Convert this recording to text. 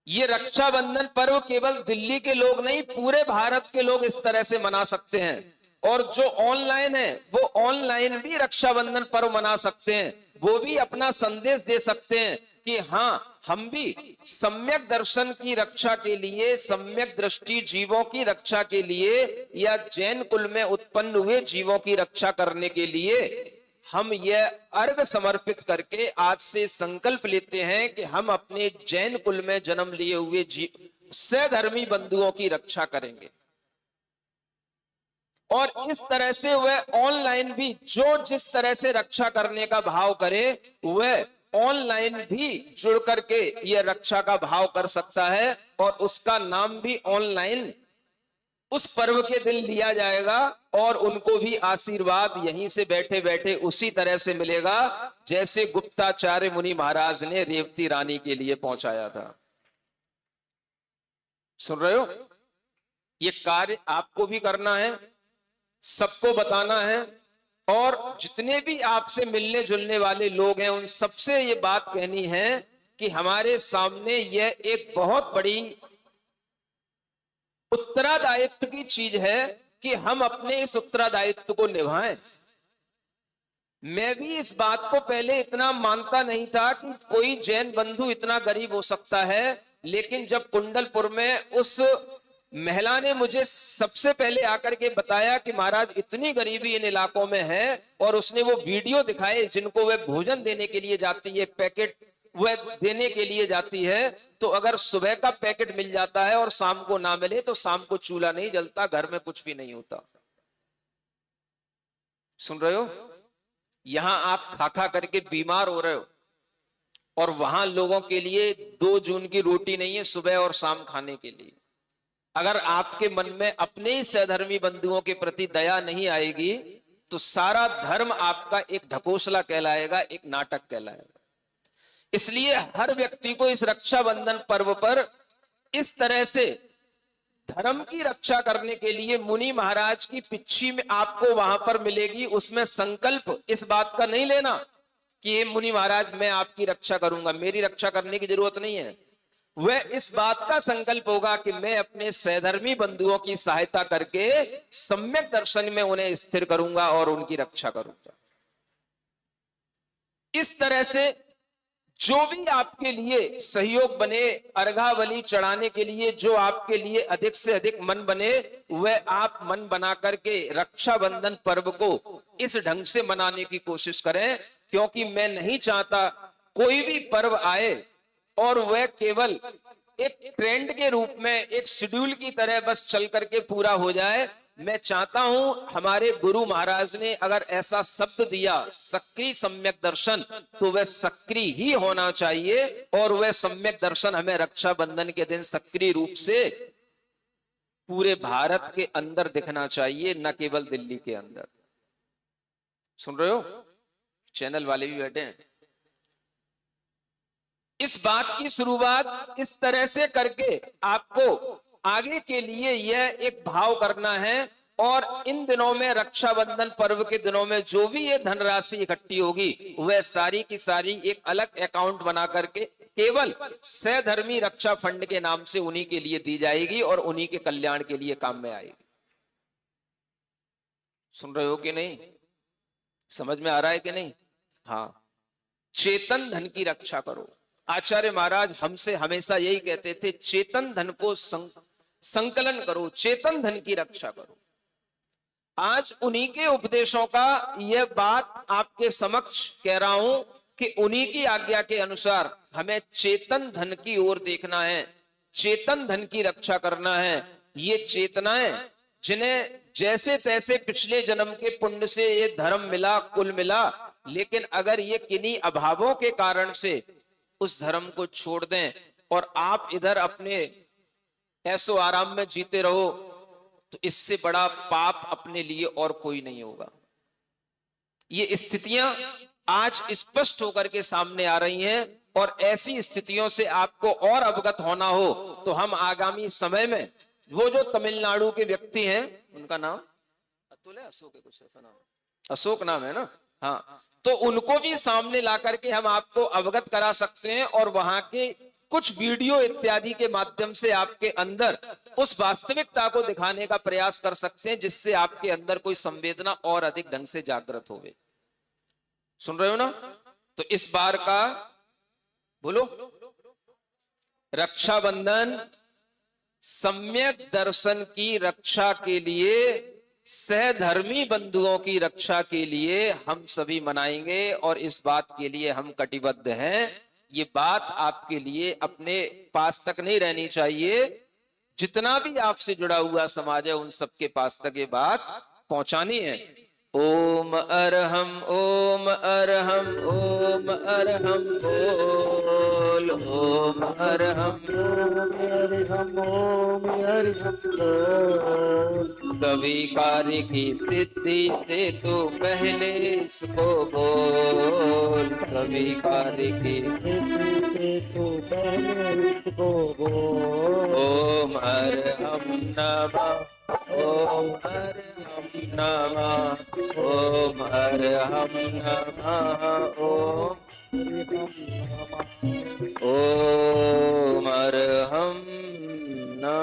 ये रक्षाबंधन पर्व केवल दिल्ली के लोग नहीं, पूरे भारत के लोग इस तरह से मना सकते हैं। और जो ऑनलाइन है वो ऑनलाइन भी रक्षाबंधन पर्व मना सकते हैं, वो भी अपना संदेश दे सकते हैं कि हाँ, हम भी सम्यक दर्शन की रक्षा के लिए, सम्यक दृष्टि जीवों की रक्षा के लिए, या जैन कुल में उत्पन्न हुए जीवों की रक्षा करने के लिए हम यह अर्घ समर्पित करके आज से संकल्प लेते हैं कि हम अपने जैन कुल में जन्म लिए हुए सहधर्मी बंधुओं की रक्षा करेंगे। और इस तरह से वह ऑनलाइन भी जो जिस तरह से रक्षा करने का भाव करे, वह ऑनलाइन भी जुड़ करके यह रक्षा का भाव कर सकता है। और उसका नाम भी ऑनलाइन उस पर्व के दिन लिया जाएगा, और उनको भी आशीर्वाद यहीं से बैठे बैठे उसी तरह से मिलेगा जैसे गुप्ताचार्य मुनि महाराज ने रेवती रानी के लिए पहुंचाया था। सुन रहे हो? ये कार्य आपको भी करना है, सबको बताना है, और जितने भी आपसे मिलने जुलने वाले लोग हैं उन सबसे ये बात कहनी है कि हमारे सामने यह एक बहुत बड़ी उत्तरदायित्व की चीज है कि हम अपने इस उत्तरदायित्व को निभाएं। मैं भी इस बात को पहले इतना मानता नहीं था कि कोई जैन बंधु इतना गरीब हो सकता है, लेकिन जब कुंडलपुर में उस महिला ने मुझे सबसे पहले आकर के बताया कि महाराज इतनी गरीबी इन इलाकों में है, और उसने वो वीडियो दिखाए जिनको वह भोजन देने के लिए जाती है, पैकेट वह देने के लिए जाती है, तो अगर सुबह का पैकेट मिल जाता है और शाम को ना मिले तो शाम को चूल्हा नहीं जलता, घर में कुछ भी नहीं होता। सुन रहे हो? यहां आप खा खा करके बीमार हो रहे हो, और वहां लोगों के लिए 2 जून की रोटी नहीं है सुबह और शाम खाने के लिए। अगर आपके मन में अपने ही सहधर्मी बंधुओं के प्रति दया नहीं आएगी तो सारा धर्म आपका एक ढकोसला कहलाएगा, एक नाटक कहलाएगा। इसलिए हर व्यक्ति को इस रक्षाबंधन पर्व पर इस तरह से धर्म की रक्षा करने के लिए मुनि महाराज की पिच्छी में आपको वहां पर मिलेगी, उसमें संकल्प इस बात का नहीं लेना कि ये मुनि महाराज मैं आपकी रक्षा करूंगा, मेरी रक्षा करने की जरूरत नहीं है। वह इस बात का संकल्प होगा कि मैं अपने सहधर्मी बंधुओं की सहायता करके सम्यक दर्शन में उन्हें स्थिर करूंगा और उनकी रक्षा करूंगा। इस तरह से जो भी आपके लिए सहयोग बने, अर्घावली चढ़ाने के लिए जो आपके लिए अधिक से अधिक मन बने, वह आप मन बना करके रक्षाबंधन पर्व को इस ढंग से मनाने की कोशिश करें। क्योंकि मैं नहीं चाहता कोई भी पर्व आए और वह केवल एक ट्रेंड के रूप में, एक शेड्यूल की तरह बस चल करके पूरा हो जाए। मैं चाहता हूं हमारे गुरु महाराज ने अगर ऐसा शब्द दिया सक्रिय सम्यक दर्शन, तो वह सक्रिय ही होना चाहिए, और वह सम्यक दर्शन हमें रक्षाबंधन के दिन सक्रिय रूप से पूरे भारत के अंदर दिखना चाहिए, न केवल दिल्ली के अंदर। सुन रहे हो? चैनल वाले भी बैठे हैं। इस बात की शुरुआत इस तरह से करके आपको आगे के लिए यह एक भाव करना है, और इन दिनों में रक्षाबंधन पर्व के दिनों में जो भी ये धनराशि इकट्ठी होगी वह सारी की सारी एक अलग अकाउंट बना करके केवल सहधर्मी रक्षा फंड के नाम से उन्हीं के लिए दी जाएगी और उन्हीं के कल्याण के लिए काम में आएगी। सुन रहे हो कि नहीं? समझ में आ रहा है कि नहीं? हाँ, चेतन धन की रक्षा करो। आचार्य महाराज हमसे हमेशा यही कहते थे, चेतन धन को संकलन करो, चेतन धन की रक्षा करो। आज उन्हीं के उपदेशों का यह बात आपके समक्ष कह रहा हूं कि उन्हीं की आज्ञा के अनुसार हमें चेतन धन की ओर देखना है, चेतन धन की रक्षा करना है। ये चेतनाएं जिन्हें जैसे तैसे पिछले जन्म के पुण्य से ये धर्म मिला, कुल मिला, लेकिन अगर ये किन्हीं अभावों के कारण से उस धर्म को छोड़ दें और आप इधर अपने ऐसो आराम में जीते रहो, तो इससे बड़ा पाप अपने लिए और कोई नहीं होगा। ये स्थितियां आज स्पष्ट होकर के सामने आ रही हैं, और ऐसी स्थितियों से आपको और अवगत होना हो तो हम आगामी समय में वो जो तमिलनाडु के व्यक्ति हैं, उनका नाम अतुल है, अशोक है, कुछ ऐसा नाम, अशोक नाम है ना, हाँ, तो उनको भी सामने ला करके हम आपको अवगत करा सकते हैं, और वहां के कुछ वीडियो इत्यादि के माध्यम से आपके अंदर उस वास्तविकता को दिखाने का प्रयास कर सकते हैं, जिससे आपके अंदर कोई संवेदना और अधिक ढंग से जागृत होवे। सुन रहे हो ना? तो इस बार का बोलो, रक्षाबंधन सम्यक दर्शन की रक्षा के लिए, सहधर्मी बंधुओं की रक्षा के लिए हम सभी मनाएंगे, और इस बात के लिए हम कटिबद्ध हैं। ये बात आपके लिए अपने पास तक नहीं रहनी चाहिए, जितना भी आपसे जुड़ा हुआ समाज है उन सबके पास तक ये बात पहुंचानी है। ओम अरहम ओम अरहम ओम अरहम बोल, ओम अरहम हरिहम ओम हरिहम बोल। सभी कार्य की सिद्धि से तो पहले इसको बोल, सभी कार्य की सिद्धि से तो पहले इसको बोल। ओम अरहम नमः ओम अरहम नमः ओम अरहम नमः ओम अरहम